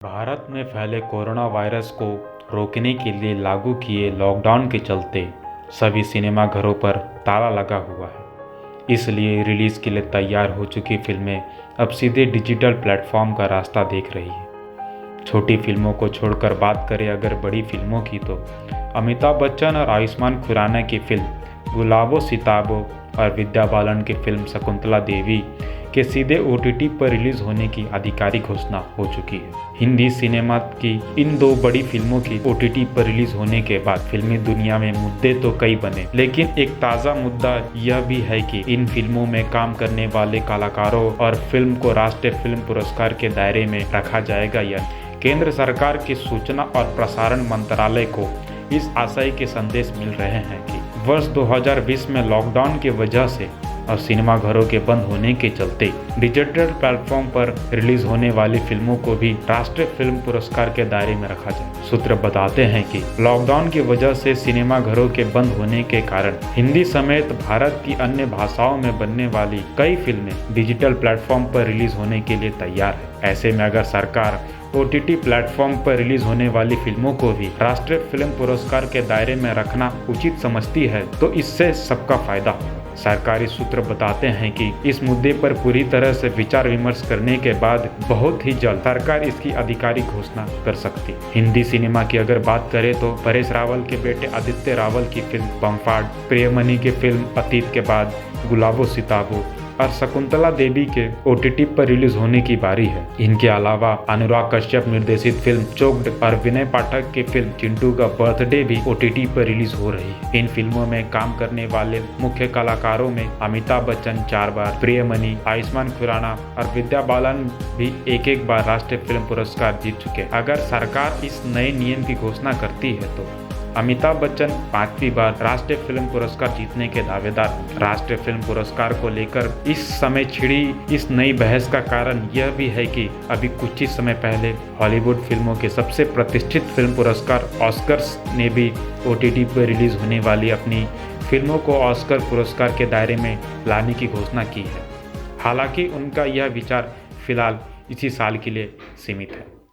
भारत में फैले corona virus को रोकने के लिए लागू किए लॉकडाउन के चलते सभी सिनेमाघरों पर ताला लगा हुआ है। इसलिए रिलीज़ के लिए तैयार हो चुकी फिल्में अब सीधे डिजिटल प्लेटफॉर्म का रास्ता देख रही है। छोटी फिल्मों को छोड़कर बात करें अगर बड़ी फिल्मों की, तो अमिताभ बच्चन और आयुष्मान खुराना की फिल्म गुलाबो सिताबो और विद्या बालन की फिल्म शकुंतला देवी के सीधे OTT पर रिलीज होने की आधिकारिक घोषणा हो चुकी है। हिंदी सिनेमा की इन दो बड़ी फिल्मों की OTT पर रिलीज होने के बाद फिल्मी दुनिया में मुद्दे तो कई बने, लेकिन एक ताज़ा मुद्दा यह भी है कि इन फिल्मों में काम करने वाले कलाकारों और फिल्म को राष्ट्रीय फिल्म पुरस्कार के दायरे में रखा जाएगा या नहीं। केंद्र सरकार के सूचना और प्रसारण मंत्रालय को इस आशय के संदेश मिल रहे हैं कि वर्ष 2020 में लॉकडाउन की वजह से और सिनेमाघरों के बंद होने के चलते डिजिटल प्लेटफॉर्म पर रिलीज होने वाली फिल्मों को भी राष्ट्रीय फिल्म पुरस्कार के दायरे में रखा जाए। सूत्र बताते हैं कि लॉकडाउन की वजह से सिनेमाघरों के बंद होने के कारण हिंदी समेत भारत की अन्य भाषाओं में बनने वाली कई फिल्में डिजिटल प्लेटफॉर्म पर रिलीज होने के लिए तैयार है। ऐसे में अगर सरकार OTT प्लेटफॉर्म पर रिलीज होने वाली फिल्मों को भी राष्ट्रीय फिल्म पुरस्कार के दायरे में रखना उचित समझती है तो इससे सबका फायदा होगा। सरकारी सूत्र बताते हैं कि इस मुद्दे पर पूरी तरह से विचार विमर्श करने के बाद बहुत ही जल्द सरकार इसकी आधिकारिक घोषणा कर सकती है। हिंदी सिनेमा की अगर बात करें तो परेश रावल के बेटे आदित्य रावल की फिल्म बम्फाट, प्रियमणि की फिल्म अतीत के बाद गुलाबो सिताबो और शकुंतला देवी के OTT पर रिलीज होने की बारी है। इनके अलावा अनुराग कश्यप निर्देशित फिल्म चोक्ड और विनय पाठक की फिल्म चिंटू का बर्थडे भी OTT पर रिलीज हो रही है। इन फिल्मों में काम करने वाले मुख्य कलाकारों में अमिताभ बच्चन 4 बार, प्रियमणि, आयुष्मान खुराना और विद्या बालन भी एक बार राष्ट्रीय फिल्म पुरस्कार जीत चुके। अगर सरकार इस नए नियम की घोषणा करती है तो अमिताभ बच्चन 5वीं बार राष्ट्रीय फिल्म पुरस्कार जीतने के दावेदार हैं। राष्ट्रीय फिल्म पुरस्कार को लेकर इस समय छिड़ी इस नई बहस का कारण यह भी है कि अभी कुछ ही समय पहले हॉलीवुड फिल्मों के सबसे प्रतिष्ठित फिल्म पुरस्कार ऑस्कर्स ने भी OTT पर रिलीज होने वाली अपनी फिल्मों को ऑस्कर पुरस्कार के दायरे में लाने की घोषणा की है। हालांकि उनका यह विचार फिलहाल इसी साल के लिए सीमित है।